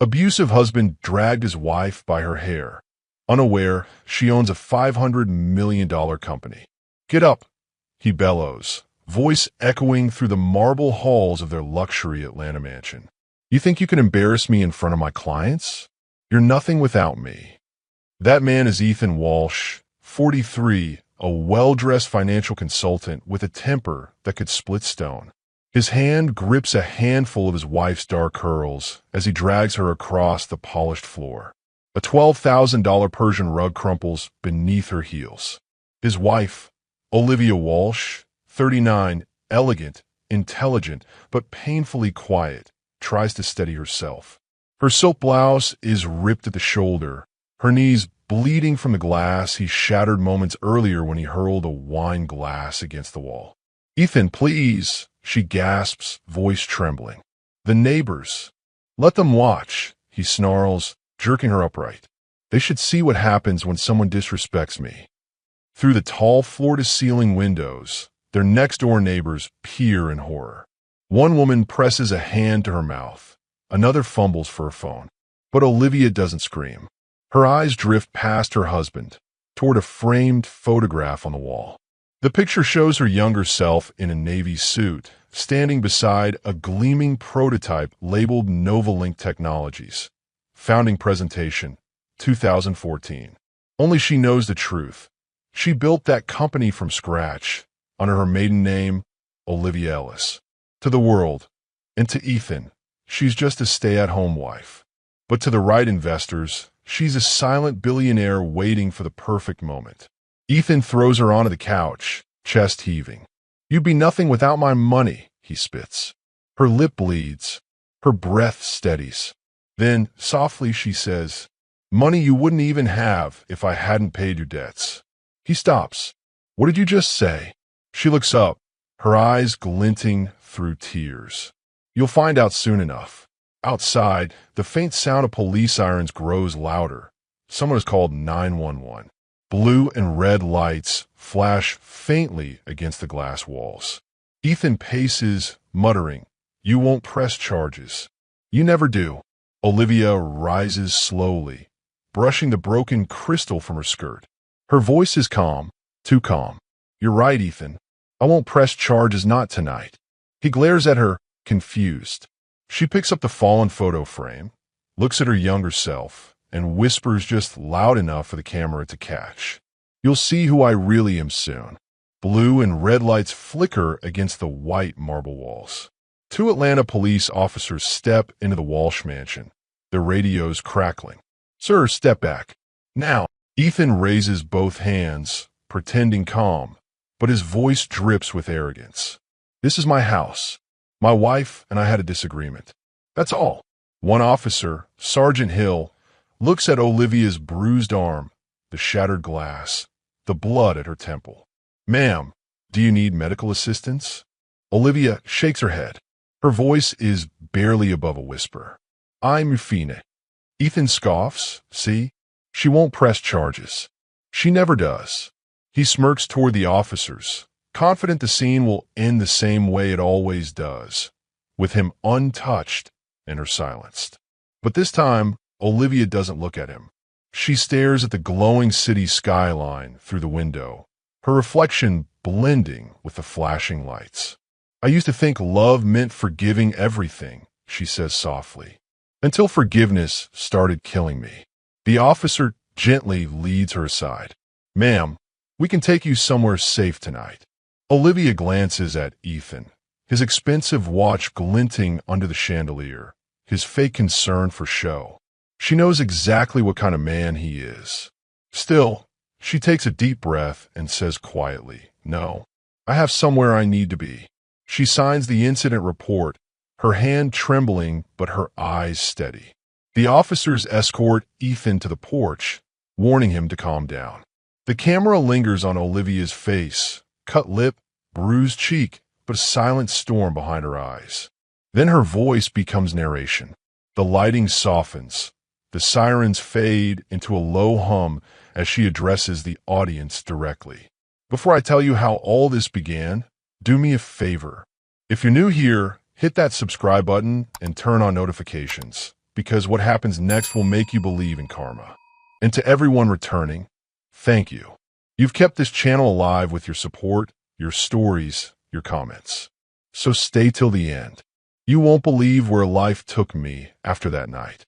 Abusive husband dragged his wife by her hair. Unaware, she owns a $500 million company. Get up, he bellows, voice echoing through the marble halls of their luxury Atlanta mansion. You think you can embarrass me in front of my clients? You're nothing without me. That man is Ethan Walsh, 43, a well-dressed financial consultant with a temper that could split stone. His hand grips a handful of his wife's dark curls as he drags her across the polished floor. A $12,000 Persian rug crumples beneath her heels. His wife, Olivia Walsh, 39, elegant, intelligent, but painfully quiet, tries to steady herself. Her silk blouse is ripped at the shoulder, her knees bleeding from the glass he shattered moments earlier when he hurled a wine glass against the wall. "Ethan, please," she gasps, voice trembling. "The neighbors. Let them watch," he snarls, jerking her upright. "They should see what happens when someone disrespects me." Through the tall floor-to-ceiling windows, their next-door neighbors peer in horror. One woman presses a hand to her mouth. Another fumbles for her phone. But Olivia doesn't scream. Her eyes drift past her husband, toward a framed photograph on the wall. The picture shows her younger self in a navy suit, standing beside a gleaming prototype labeled Novalink Technologies. Founding presentation, 2014. Only she knows the truth. She built that company from scratch, under her maiden name, Olivia Ellis. To the world, and to Ethan, she's just a stay-at-home wife. But to the right investors, she's a silent billionaire waiting for the perfect moment. Ethan throws her onto the couch, chest heaving. "You'd be nothing without my money," he spits. Her lip bleeds. Her breath steadies. Then, softly, she says, "Money you wouldn't even have if I hadn't paid your debts." He stops. "What did you just say?" She looks up, her eyes glinting through tears. "You'll find out soon enough." Outside, the faint sound of police sirens grows louder. Someone has called 911. Blue and red lights flash faintly against the glass walls. Ethan paces, muttering, "You won't press charges." "You never do." Olivia rises slowly, brushing the broken crystal from her skirt. Her voice is calm, too calm. "You're right, Ethan. I won't press charges, not tonight." He glares at her, confused. She picks up the fallen photo frame, looks at her younger self, and whispers just loud enough for the camera to catch. "You'll see who I really am soon." Blue and red lights flicker against the white marble walls. Two Atlanta police officers step into the Walsh mansion, their radios crackling. "Sir, step back. Now." Ethan raises both hands, pretending calm, but his voice drips with arrogance. "This is my house. My wife and I had a disagreement. That's all." One officer, Sergeant Hill, looks at Olivia's bruised arm, the shattered glass, the blood at her temple. "Ma'am, do you need medical assistance?" Olivia shakes her head. Her voice is barely above a whisper. "I'm fine." Ethan scoffs. "See? She won't press charges. She never does." He smirks toward the officers, confident the scene will end the same way it always does, with him untouched and her silenced. But this time, Olivia doesn't look at him. She stares at the glowing city skyline through the window, her reflection blending with the flashing lights. "I used to think love meant forgiving everything," she says softly, "until forgiveness started killing me." The officer gently leads her aside. "Ma'am, we can take you somewhere safe tonight." Olivia glances at Ethan, his expensive watch glinting under the chandelier, his fake concern for show. She knows exactly what kind of man he is. Still, she takes a deep breath and says quietly, "No, I have somewhere I need to be." She signs the incident report, her hand trembling but her eyes steady. The officers escort Ethan to the porch, warning him to calm down. The camera lingers on Olivia's face, cut lip, bruised cheek, but a silent storm behind her eyes. Then her voice becomes narration. The lighting softens. The sirens fade into a low hum as she addresses the audience directly. "Before I tell you how all this began, do me a favor. If you're new here, hit that subscribe button and turn on notifications. because what happens next will make you believe in karma. And to everyone returning, thank you. You've kept this channel alive with your support, your stories, your comments. So stay till the end. You won't believe where life took me after that night.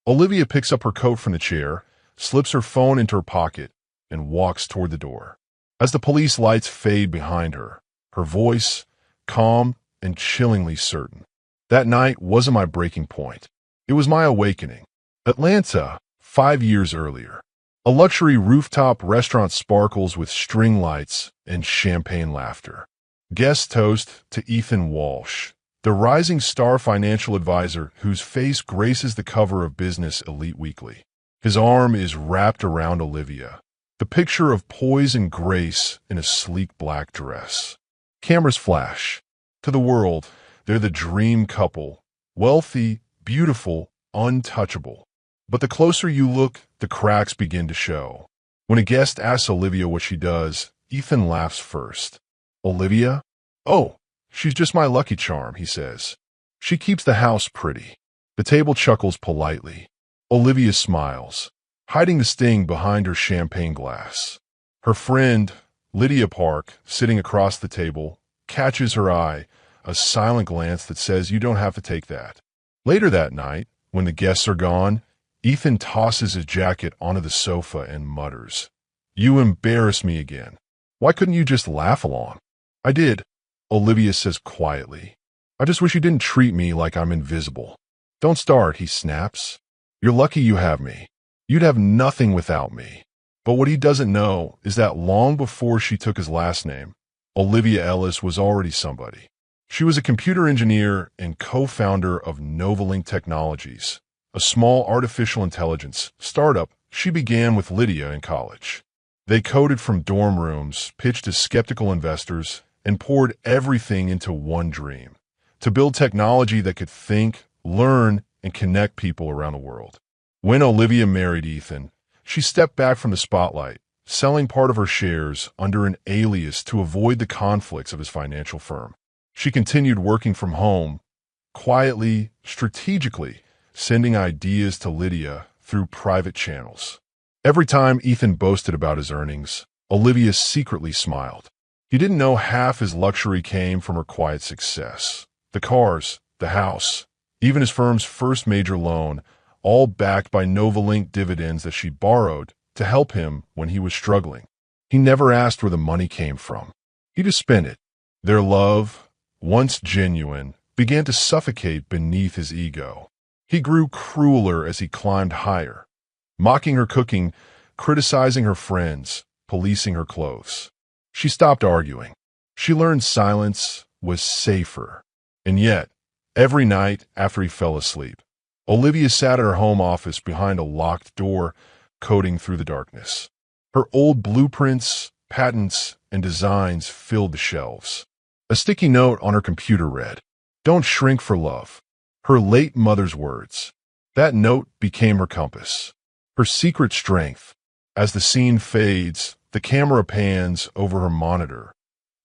Olivia picks up her coat from the chair, slips her phone into her pocket, and walks toward the door. As the police lights fade behind her, her voice, calm and chillingly certain. That night wasn't my breaking point. It was my awakening. Atlanta, 5 years earlier. A luxury rooftop restaurant sparkles with string lights and champagne laughter. Guest toast to Ethan Walsh, the rising star financial advisor whose face graces the cover of Business Elite Weekly. His arm is wrapped around Olivia, the picture of poise and grace in a sleek black dress. Cameras flash. To the world, they're the dream couple, wealthy, beautiful, untouchable. But the closer you look, the cracks begin to show. When a guest asks Olivia what she does, Ethan laughs first. Olivia? Oh, she's just my lucky charm, he says. She keeps the house pretty. The table chuckles politely. Olivia smiles, hiding the sting behind her champagne glass. Her friend, Lydia Park, sitting across the table, catches her eye, a silent glance that says you don't have to take that. Later that night, when the guests are gone, Ethan tosses his jacket onto the sofa and mutters, "You embarrass me again. Why couldn't you just laugh along?" "I did," Olivia says quietly. "I just wish you didn't treat me like I'm invisible." "Don't start," he snaps. "You're lucky you have me. You'd have nothing without me." But what he doesn't know is that long before she took his last name, Olivia Ellis was already somebody. She was a computer engineer and co-founder of Novalink Technologies, a small artificial intelligence startup she began with Lydia in college. They coded from dorm rooms, pitched to skeptical investors, and poured everything into one dream: to build technology that could think, learn, and connect people around the world. When Olivia married Ethan, she stepped back from the spotlight, selling part of her shares under an alias to avoid the conflicts of his financial firm. She continued working from home, quietly, strategically, sending ideas to Lydia through private channels. Every time Ethan boasted about his earnings, Olivia secretly smiled. He didn't know half his luxury came from her quiet success. The cars, the house, even his firm's first major loan, all backed by Novalink dividends that she borrowed to help him when he was struggling. He never asked where the money came from. He just spent it. Their love, once genuine, began to suffocate beneath his ego. He grew crueler as he climbed higher, mocking her cooking, criticizing her friends, policing her clothes. She stopped arguing. She learned silence was safer. And yet, every night after he fell asleep, Olivia sat at her home office behind a locked door, coding through the darkness. Her old blueprints, patents, and designs filled the shelves. A sticky note on her computer read, "Don't shrink for love." Her late mother's words. That note became her compass, her secret strength. As the scene fades, the camera pans over her monitor,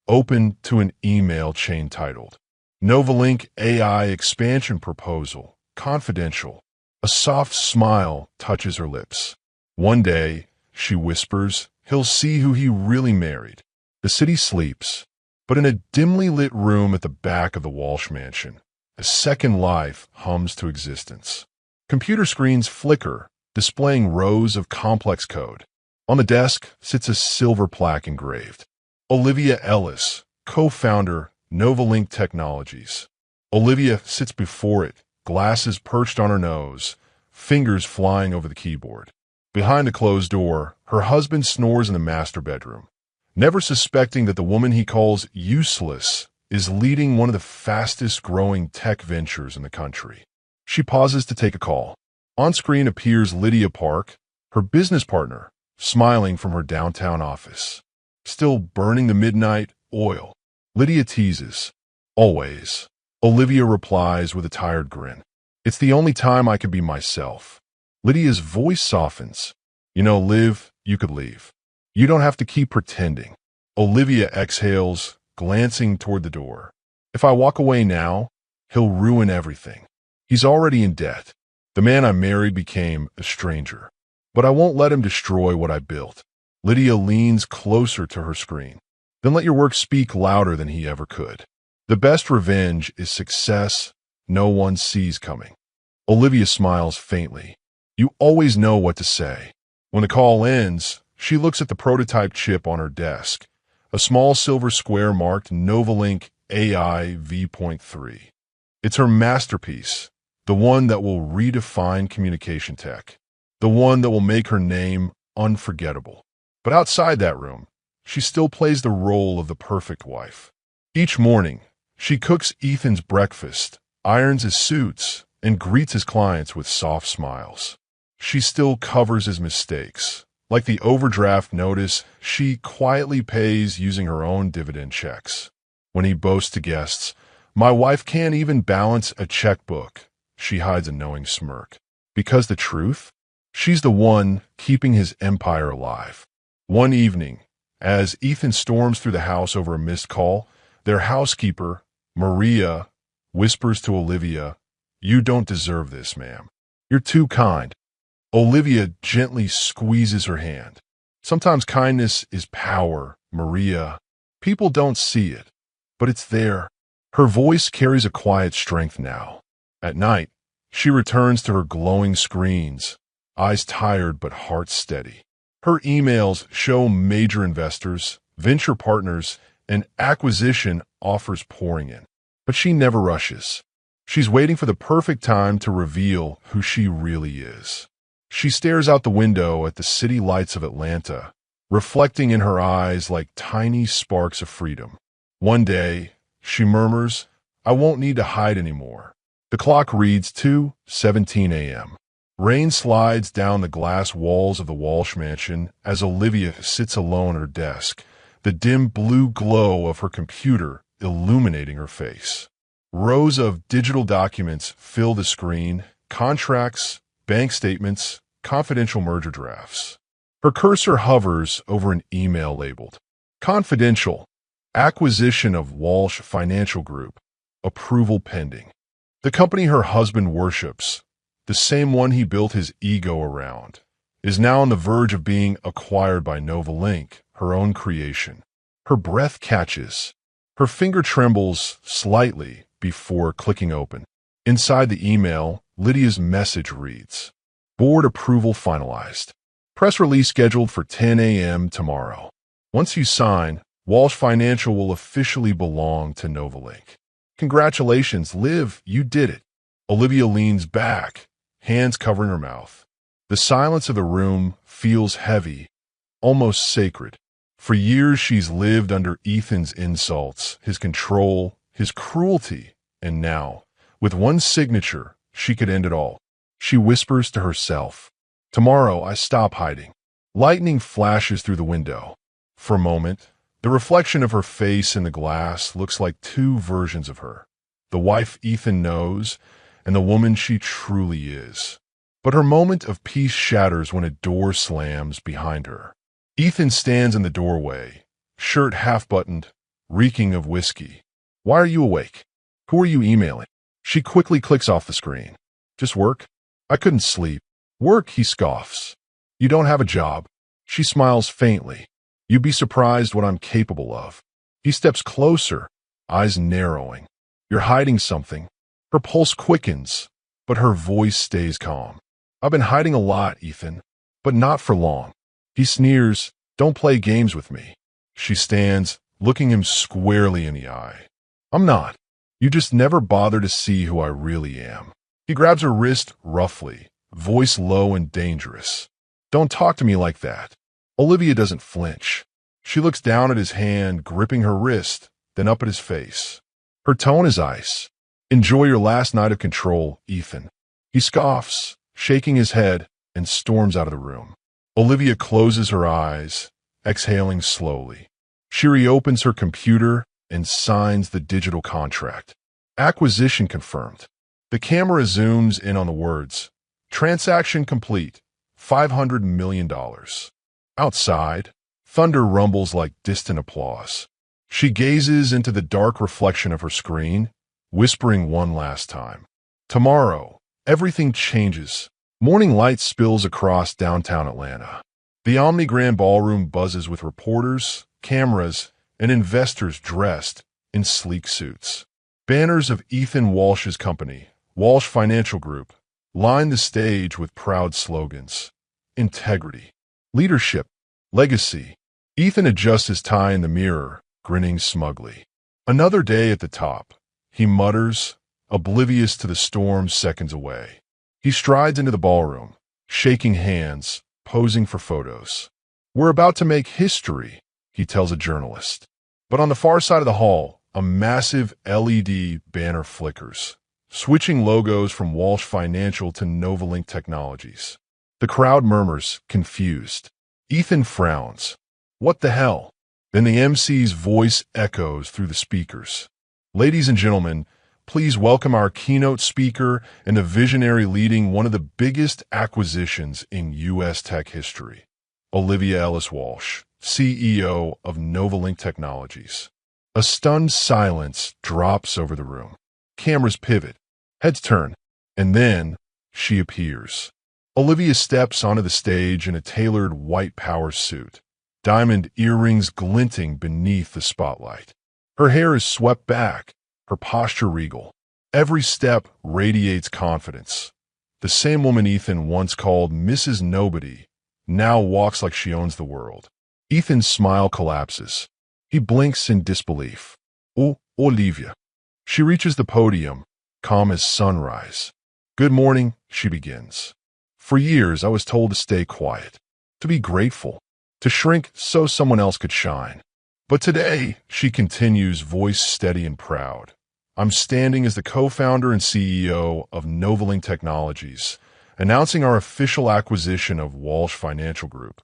open to an email chain titled, "Novalink AI Expansion Proposal, Confidential." A soft smile touches her lips. One day, she whispers, he'll see who he really married. The city sleeps, but in a dimly lit room at the back of the Walsh mansion, a second life hums to existence. Computer screens flicker, displaying rows of complex code. On the desk sits a silver plaque engraved, "Olivia Ellis, co-founder, Novalink Technologies." Olivia sits before it, glasses perched on her nose, fingers flying over the keyboard. Behind a closed door, her husband snores in the master bedroom, never suspecting that the woman he calls useless is leading one of the fastest-growing tech ventures in the country. She pauses to take a call. On screen appears Lydia Park, her business partner, smiling from her downtown office. Still burning the midnight oil. Lydia teases, "Always." Olivia replies with a tired grin, "It's the only time I can be myself." Lydia's voice softens. "You know, Liv, you could leave. You don't have to keep pretending." Olivia exhales, glancing toward the door. "If I walk away now, he'll ruin everything. He's already in debt. The man I married became a stranger. But I won't let him destroy what I built. Lydia leans closer to her screen. Then let your work speak louder than he ever could. The best revenge is success no one sees coming. Olivia smiles faintly. You always know what to say. When the call ends, she looks at the prototype chip on her desk, a small silver square marked Novalink AI V.3. It's her masterpiece, the one that will redefine communication tech, the one that will make her name unforgettable. But outside that room, she still plays the role of the perfect wife. Each morning, she cooks Ethan's breakfast, irons his suits, and greets his clients with soft smiles. She still covers his mistakes. Like the overdraft notice, she quietly pays using her own dividend checks. When he boasts to guests, "My wife can't even balance a checkbook," she hides a knowing smirk. Because the truth? She's the one keeping his empire alive. One evening, as Ethan storms through the house over a missed call, their housekeeper, Maria, whispers to Olivia, "You don't deserve this, ma'am. You're too kind." Olivia gently squeezes her hand. Sometimes kindness is power, Maria. People don't see it, but it's there. Her voice carries a quiet strength now. At night, she returns to her glowing screens, eyes tired but heart steady. Her emails show major investors, venture partners, and acquisition offers pouring in. But she never rushes. She's waiting for the perfect time to reveal who she really is. She stares out the window at the city lights of Atlanta, reflecting in her eyes like tiny sparks of freedom. One day, she murmurs, "I won't need to hide anymore." The clock reads 2:17 a.m. Rain slides down the glass walls of the Walsh mansion as Olivia sits alone at her desk, the dim blue glow of her computer illuminating her face. Rows of digital documents fill the screen, contracts, bank statements, confidential merger drafts. Her cursor hovers over an email labeled "Confidential, acquisition of Walsh Financial Group, approval pending." The company her husband worships, the same one he built his ego around, is now on the verge of being acquired by Novalink, her own creation. Her breath catches. Her finger trembles slightly before clicking open. Inside the email, Lydia's message reads, "Board approval finalized. Press release scheduled for 10 a.m. tomorrow. Once you sign, Walsh Financial will officially belong to Novalink. Congratulations, Liv, you did it." Olivia leans back, hands covering her mouth. The silence of the room feels heavy, almost sacred. For years she's lived under Ethan's insults, his control, his cruelty, and now, with one signature, she could end it all. She whispers to herself, "Tomorrow I stop hiding." Lightning flashes through the window. For a moment, the reflection of her face in the glass looks like two versions of her, the wife Ethan knows and the woman she truly is. But her moment of peace shatters when a door slams behind her. Ethan stands in the doorway, shirt half-buttoned, reeking of whiskey. "Why are you awake? Who are you emailing?" She quickly clicks off the screen. "Just work? I couldn't sleep." "Work," he scoffs. "You don't have a job." She smiles faintly. "You'd be surprised what I'm capable of." He steps closer, eyes narrowing. "You're hiding something." Her pulse quickens, but her voice stays calm. "I've been hiding a lot, Ethan, but not for long." He sneers, "Don't play games with me." She stands, looking him squarely in the eye. "I'm not. You just never bother to see who I really am." He grabs her wrist roughly, voice low and dangerous. "Don't talk to me like that." Olivia doesn't flinch. She looks down at his hand, gripping her wrist, then up at his face. Her tone is ice. "Enjoy your last night of control, Ethan." He scoffs, shaking his head, and storms out of the room. Olivia closes her eyes, exhaling slowly. She reopens her computer and signs the digital contract. Acquisition confirmed. The camera zooms in on the words, "Transaction complete, $500 million. Outside, thunder rumbles like distant applause. She gazes into the dark reflection of her screen, whispering one last time, "Tomorrow, Everything changes. Morning light spills across downtown Atlanta. The Omni Grand Ballroom buzzes with reporters, cameras, and investors dressed in sleek suits. Banners of Ethan Walsh's company, Walsh Financial Group, line the stage with proud slogans. Integrity, leadership, legacy. Ethan adjusts his tie in the mirror, grinning smugly. Another day at the top, he mutters, oblivious to the storm seconds away. He strides into the ballroom, shaking hands, posing for photos. "We're about to make history," he tells a journalist. But on the far side of the hall, a massive LED banner flickers, switching logos from Walsh Financial to Novalink Technologies. The crowd murmurs, confused. Ethan frowns. "What the hell?" Then the MC's voice echoes through the speakers. "Ladies and gentlemen, please welcome our keynote speaker and the visionary leading one of the biggest acquisitions in U.S. tech history, Olivia Ellis Walsh, CEO of Novalink Technologies." A stunned silence drops over the room. Cameras pivot, heads turn, and then she appears. Olivia steps onto the stage in a tailored white power suit, diamond earrings glinting beneath the spotlight. Her hair is swept back, her posture regal. Every step radiates confidence. The same woman Ethan once called Mrs. Nobody now walks like she owns the world. Ethan's smile collapses. He blinks in disbelief. "Oh, Olivia." She reaches the podium, calm as sunrise. "Good morning," she begins. "For years I was told to stay quiet, to be grateful, to shrink so someone else could shine. But today," she continues, voice steady and proud, "I'm standing as the co-founder and CEO of Novalink Technologies, announcing our official acquisition of Walsh Financial Group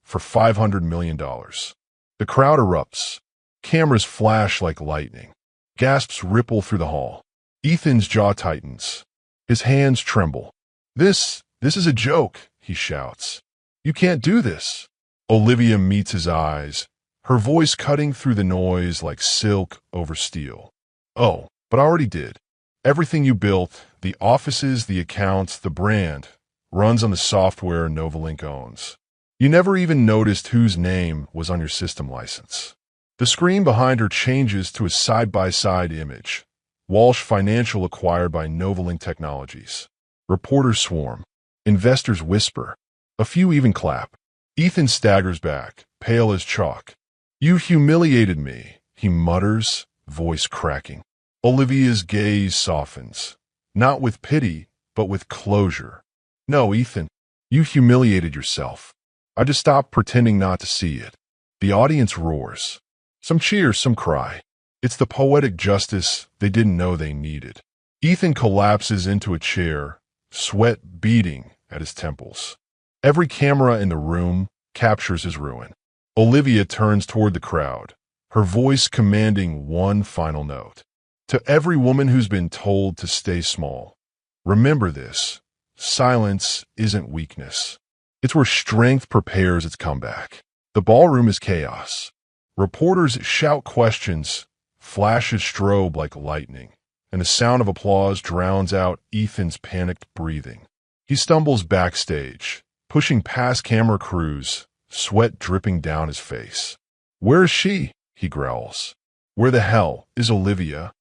for $500 million. The crowd erupts. Cameras flash like lightning. Gasps ripple through the hall. Ethan's jaw tightens. His hands tremble. This is a joke," he shouts. "You can't do this." Olivia meets his eyes, her voice cutting through the noise like silk over steel. "Oh, but I already did. Everything you built, the offices, the accounts, the brand, runs on the software Novalink owns. You never even noticed whose name was on your system license." The screen behind her changes to a side-by-side image. Walsh Financial acquired by Novalink Technologies. Reporters swarm. Investors whisper. A few even clap. Ethan staggers back, pale as chalk. "You humiliated me," he mutters, voice cracking. Olivia's gaze softens, not with pity, but with closure. "No, Ethan, you humiliated yourself. I just stopped pretending not to see it." The audience roars. Some cheer, some cry. It's the poetic justice they didn't know they needed. Ethan collapses into a chair, sweat beading at his temples. Every camera in the room captures his ruin. Olivia turns toward the crowd, her voice commanding one final note. "To every woman who's been told to stay small, remember this: silence isn't weakness. It's where strength prepares its comeback." The ballroom is chaos. Reporters shout questions, flashes strobe like lightning, and the sound of applause drowns out Ethan's panicked breathing. He stumbles backstage, pushing past camera crews, sweat dripping down his face. "Where is she?" he growls. "Where the hell is Olivia?"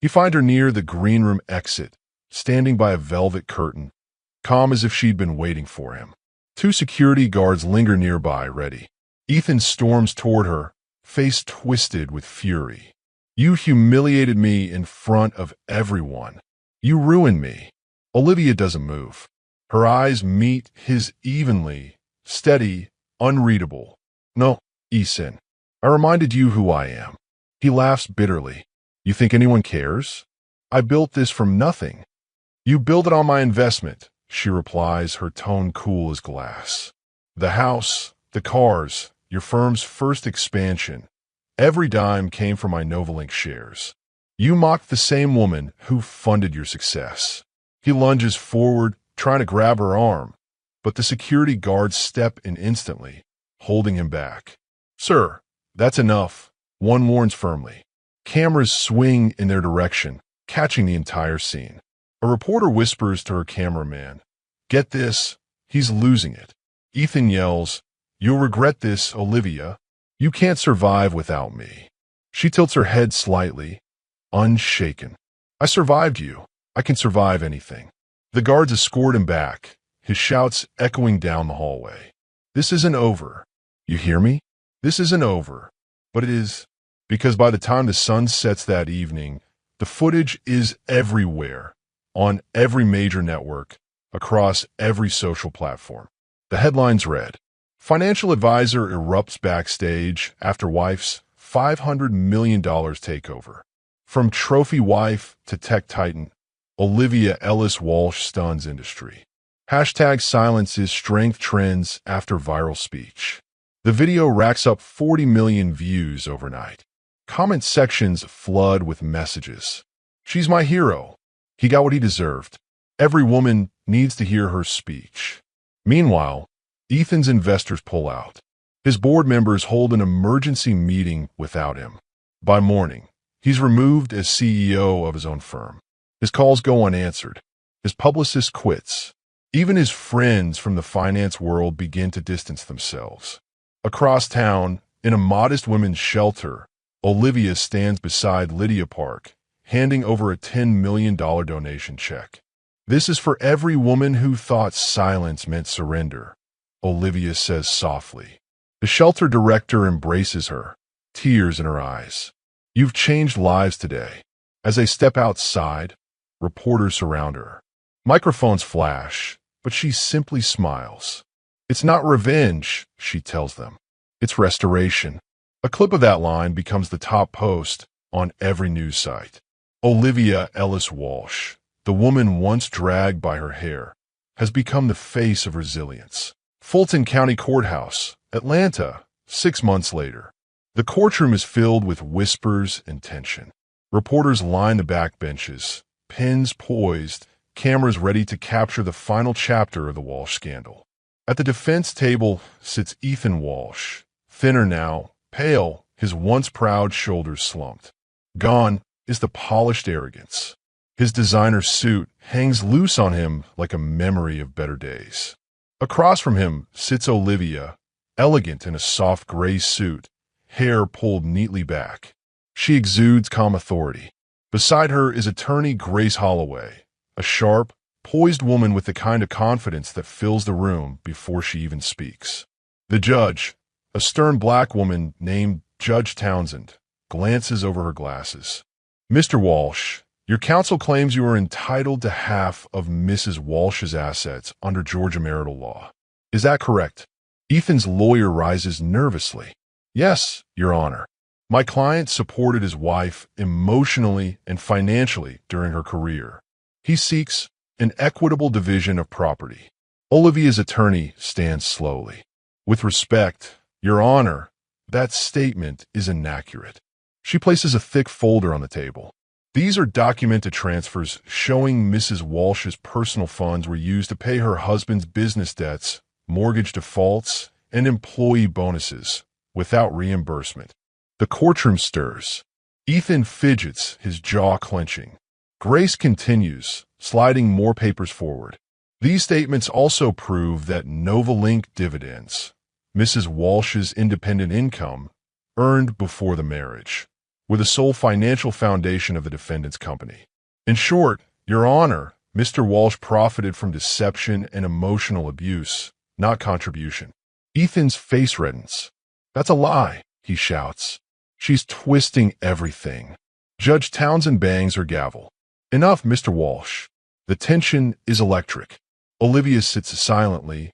You find her near the green room exit, standing by a velvet curtain, calm as if she'd been waiting for him. Two security guards linger nearby, ready. Ethan storms toward her, face twisted with fury. "You humiliated me in front of everyone. You ruined me." Olivia doesn't move. Her eyes meet his evenly, steady, unreadable. "No, Ethan, I reminded you who I am." He laughs bitterly. "You think anyone cares? I built this from nothing." "You built it on my investment," she replies, her tone cool as glass. "The house, the cars, your firm's first expansion. Every dime came from my Novalink shares. You mocked the same woman who funded your success." He lunges forward, trying to grab her arm, but the security guards step in instantly, holding him back. "Sir, that's enough," one warns firmly. Cameras swing in their direction, catching the entire scene. A reporter whispers to her cameraman, "Get this, he's losing it." Ethan yells, "You'll regret this, Olivia. You can't survive without me." She tilts her head slightly, unshaken. "I survived you. I can survive anything." The guards escort him back, his shouts echoing down the hallway. "This isn't over. You hear me? This isn't over." But it is, because by the time the sun sets that evening, the footage is everywhere, on every major network, across every social platform. The headlines read, "Financial advisor erupts backstage after wife's $500 million takeover." From trophy wife to tech titan, Olivia Ellis Walsh stuns industry. Hashtag silence is strength trends after viral speech. The video racks up 40 million views overnight. Comment sections flood with messages. "She's my hero. He got what he deserved. Every woman needs to hear her speech." Meanwhile, Ethan's investors pull out. His board members hold an emergency meeting without him. By morning, he's removed as CEO of his own firm. His calls go unanswered. His publicist quits. Even his friends from the finance world begin to distance themselves. Across town, in a modest women's shelter, Olivia stands beside Lydia Park, handing over a $10 million donation check. "This is for every woman who thought silence meant surrender," Olivia says softly. The shelter director embraces her, tears in her eyes. "You've changed lives today." As they step outside, reporters surround her. Microphones flash, but she simply smiles. "It's not revenge," she tells them. "It's restoration." A clip of that line becomes the top post on every news site. Olivia Ellis Walsh, the woman once dragged by her hair, has become the face of resilience. Fulton County Courthouse, Atlanta, 6 months later. The courtroom is filled with whispers and tension. Reporters line the back benches, pens poised, cameras ready to capture the final chapter of the Walsh scandal. At the defense table sits Ethan Walsh, thinner now, pale, his once proud shoulders slumped. Gone is the polished arrogance. His designer suit hangs loose on him like a memory of better days. Across from him sits Olivia, elegant in a soft gray suit, hair pulled neatly back. She exudes calm authority. Beside her is attorney Grace Holloway, a sharp, poised woman with the kind of confidence that fills the room before she even speaks. The judge, a stern black woman named Judge Townsend, glances over her glasses. "Mr. Walsh, your counsel claims you are entitled to half of Mrs. Walsh's assets under Georgia marital law. Is that correct?" Ethan's lawyer rises nervously. "Yes, Your Honor. My client supported his wife emotionally and financially during her career. He seeks an equitable division of property." Olivia's attorney stands slowly. "With respect, Your Honor, that statement is inaccurate." She places a thick folder on the table. These are documented transfers showing Mrs. Walsh's personal funds were used to pay her husband's business debts, mortgage defaults, and employee bonuses, without reimbursement. The courtroom stirs. Ethan fidgets, his jaw clenching. Grace continues, sliding more papers forward. These statements also prove that Novalink dividends, Mrs. Walsh's independent income, earned before the marriage, were the sole financial foundation of the defendant's company. In short, Your Honor, Mr. Walsh profited from deception and emotional abuse, not contribution. Ethan's face reddens. "That's a lie," he shouts. "She's twisting everything." Judge Townsend bangs her gavel. "Enough, Mr. Walsh." The tension is electric. Olivia sits silently,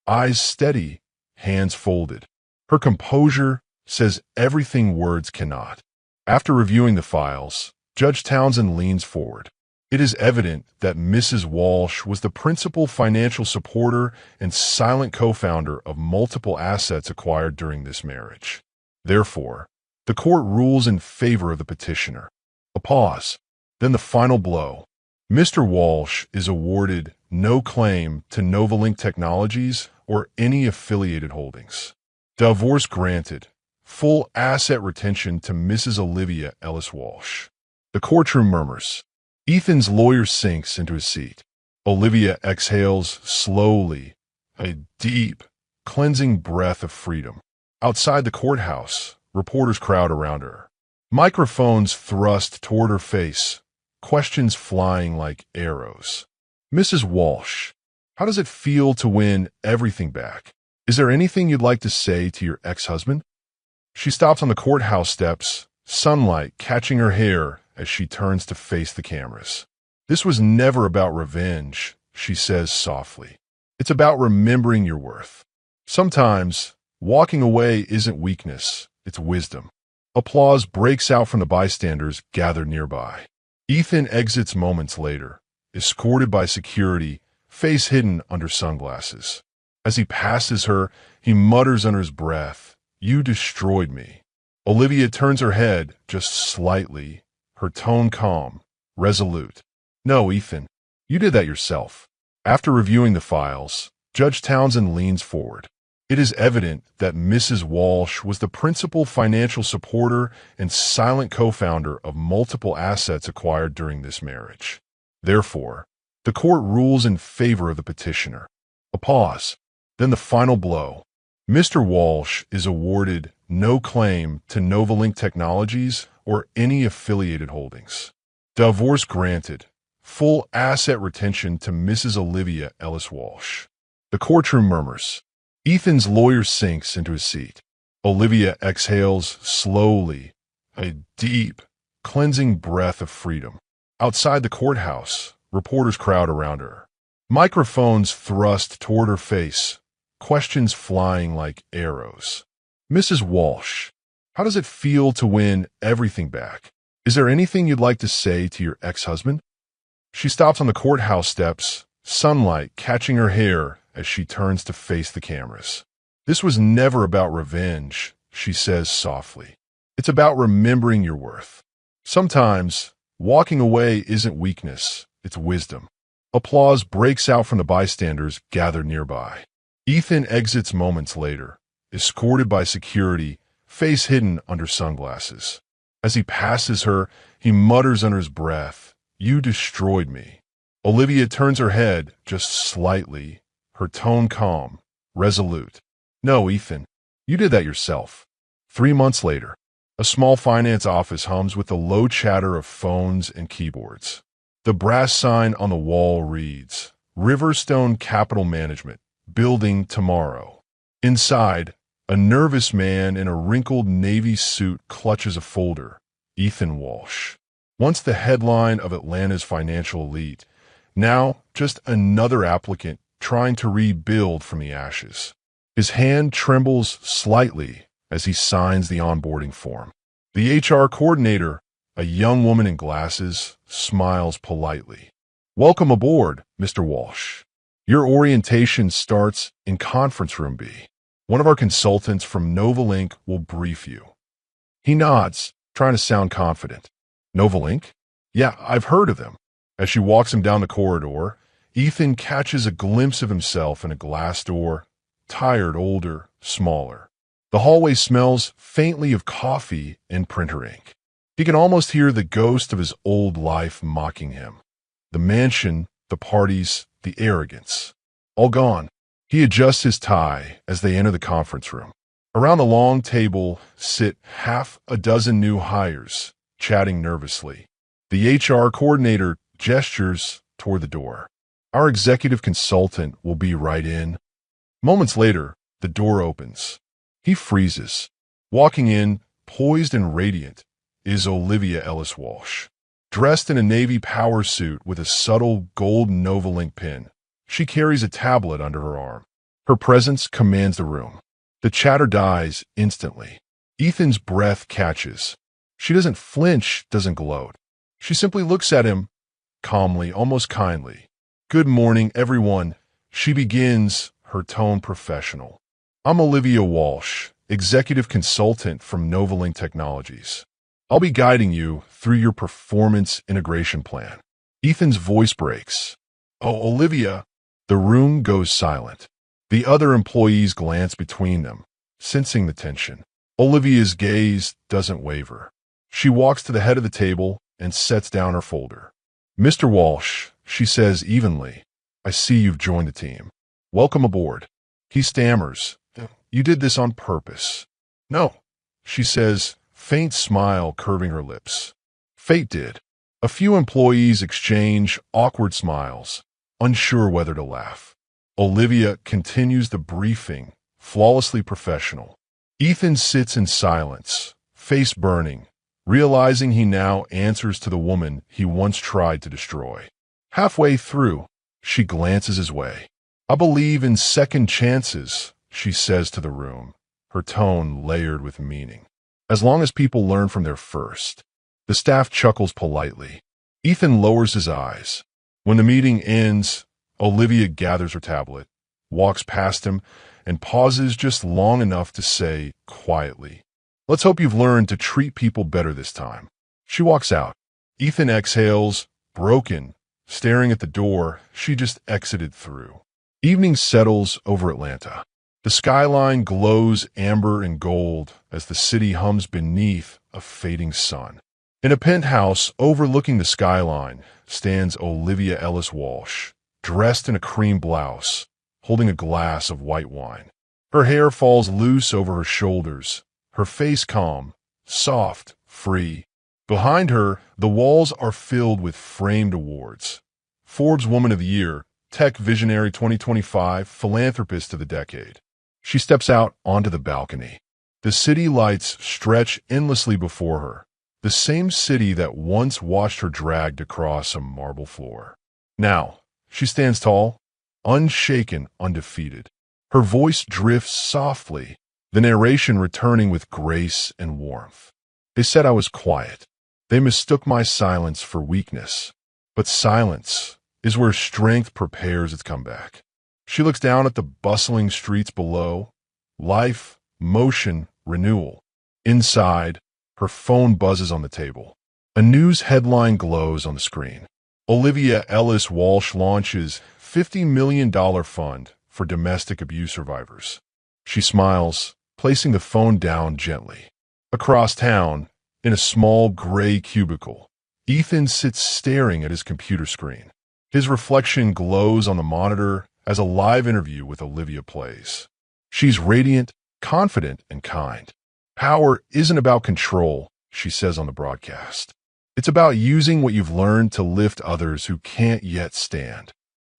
eyes steady, hands folded. Her composure says everything words cannot. After reviewing the files, Judge Townsend leans forward. It is evident that Mrs. Walsh was the principal financial supporter and silent co-founder of multiple assets acquired during this marriage. Therefore, the court rules in favor of the petitioner. A pause, then the final blow. Mr. Walsh is awarded no claim to Novalink Technologies or any affiliated holdings. Divorce granted. Full asset retention to Mrs. Olivia Ellis Walsh. The courtroom murmurs. Ethan's lawyer sinks into his seat. Olivia exhales slowly, a deep, cleansing breath of freedom. Outside the courthouse, reporters crowd around her. Microphones thrust toward her face, questions flying like arrows. Mrs. Walsh, how does it feel to win everything back? Is there anything you'd like to say to your ex-husband? She stops on the courthouse steps, sunlight catching her hair as she turns to face the cameras. This was never about revenge, she says softly. It's about remembering your worth. Sometimes, walking away isn't weakness, it's wisdom. Applause breaks out from the bystanders gathered nearby. Ethan exits moments later, escorted by security, face hidden under sunglasses. As he passes her, he mutters under his breath, "You destroyed me." Olivia turns her head just slightly, her tone calm, resolute. "No, Ethan, you did that yourself." After reviewing the files, Judge Townsend leans forward. It is evident that Mrs. Walsh was the principal financial supporter and silent co-founder of multiple assets acquired during this marriage. Therefore, the court rules in favor of the petitioner. A pause, then the final blow. Mr. Walsh is awarded no claim to Novalink Technologies or any affiliated holdings. Divorce granted. Full asset retention to Mrs. Olivia Ellis Walsh. The courtroom murmurs. Ethan's lawyer sinks into his seat. Olivia exhales slowly, a deep, cleansing breath of freedom. Outside the courthouse, reporters crowd around her. Microphones thrust toward her face, questions flying like arrows. Mrs. Walsh, how does it feel to win everything back? Is there anything you'd like to say to your ex-husband? She stops on the courthouse steps, sunlight catching her hair as she turns to face the cameras. This was never about revenge, she says softly. It's about remembering your worth. Sometimes, walking away isn't weakness, it's wisdom. Applause breaks out from the bystanders gathered nearby. Ethan exits moments later, escorted by security, face hidden under sunglasses. As he passes her, he mutters under his breath, "You destroyed me." Olivia turns her head just slightly, her tone calm, resolute. "No, Ethan, you did that yourself." 3 months later, a small finance office hums with the low chatter of phones and keyboards. The brass sign on the wall reads, "Riverstone Capital Management, Building Tomorrow." Inside, a nervous man in a wrinkled navy suit clutches a folder. Ethan Walsh. Once the headline of Atlanta's financial elite, now just another applicant trying to rebuild from the ashes. His hand trembles slightly as he signs the onboarding form. The HR coordinator, a young woman in glasses, smiles politely. "Welcome aboard, Mr. Walsh. Your orientation starts in conference room B. One of our consultants from Novalink will brief you." He nods, trying to sound confident. "Novalink? Yeah, I've heard of them." As she walks him down the corridor, Ethan catches a glimpse of himself in a glass door, tired, older, smaller. The hallway smells faintly of coffee and printer ink. He can almost hear the ghost of his old life mocking him. The mansion, the parties, the arrogance. All gone. He adjusts his tie as they enter the conference room. Around the long table sit half a dozen new hires, chatting nervously. The HR coordinator gestures toward the door. "Our executive consultant will be right in." Moments later, the door opens. He freezes. Walking in, poised and radiant, is Olivia Ellis Walsh. Dressed in a navy power suit with a subtle gold Novalink pin, she carries a tablet under her arm. Her presence commands the room. The chatter dies instantly. Ethan's breath catches. She doesn't flinch, doesn't gloat. She simply looks at him, calmly, almost kindly. "Good morning, everyone." She begins, her tone professional. "I'm Olivia Walsh, executive consultant from Novalink Technologies. I'll be guiding you through your performance integration plan." Ethan's voice breaks. "Oh, Olivia." The room goes silent. The other employees glance between them, sensing the tension. Olivia's gaze doesn't waver. She walks to the head of the table and sets down her folder. "Mr. Walsh," she says evenly, "I see you've joined the team. Welcome aboard." He stammers, "You did this on purpose." "No," she says, faint smile curving her lips. "Fate did." A few employees exchange awkward smiles, unsure whether to laugh. Olivia continues the briefing, flawlessly professional. Ethan sits in silence, face burning, realizing he now answers to the woman he once tried to destroy. Halfway through, she glances his way. "I believe in second chances," she says to the room, her tone layered with meaning. "As long as people learn from their first." The staff chuckles politely. Ethan lowers his eyes. When the meeting ends, Olivia gathers her tablet, walks past him, and pauses just long enough to say, quietly, "Let's hope you've learned to treat people better this time." She walks out. Ethan exhales, broken, staring at the door she just exited through. Evening settles over Atlanta. The skyline glows amber and gold as the city hums beneath a fading sun. In a penthouse overlooking the skyline stands Olivia Ellis Walsh, dressed in a cream blouse, holding a glass of white wine. Her hair falls loose over her shoulders, her face calm, soft, free. Behind her, the walls are filled with framed awards. Forbes Woman of the Year, Tech Visionary 2025, Philanthropist of the Decade. She steps out onto the balcony. The city lights stretch endlessly before her, the same city that once watched her dragged across a marble floor. Now, she stands tall, unshaken, undefeated. Her voice drifts softly, the narration returning with grace and warmth. "They said I was quiet. They mistook my silence for weakness. But silence is where strength prepares its comeback." She looks down at the bustling streets below. Life, motion, renewal. Inside, her phone buzzes on the table. A news headline glows on the screen. Olivia Ellis Walsh launches $50 million fund for domestic abuse survivors. She smiles, placing the phone down gently. Across town, in a small gray cubicle, Ethan sits staring at his computer screen. His reflection glows on the monitor as a live interview with Olivia plays. She's radiant, confident, and kind. "Power isn't about control," she says on the broadcast. "It's about using what you've learned to lift others who can't yet stand."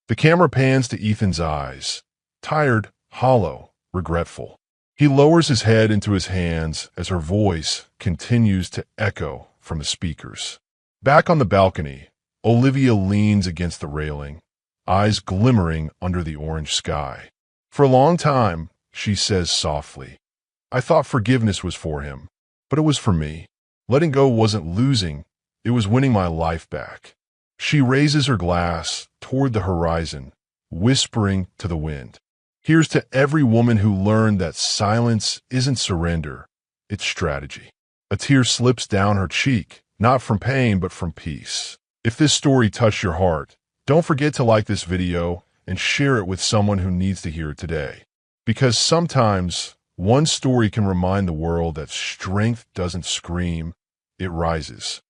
The camera pans to Ethan's eyes, tired, hollow, regretful. He lowers his head into his hands as her voice continues to echo from the speakers. Back on the balcony, Olivia leans against the railing, eyes glimmering under the orange sky. "For a long time," she says softly, "I thought forgiveness was for him, but it was for me. Letting go wasn't losing, it was winning my life back." She raises her glass toward the horizon, whispering to the wind, "Here's to every woman who learned that silence isn't surrender, it's strategy." A tear slips down her cheek, not from pain but from peace. If this story touched your heart, don't forget to like this video and share it with someone who needs to hear it today. Because sometimes one story can remind the world that strength doesn't scream, it rises.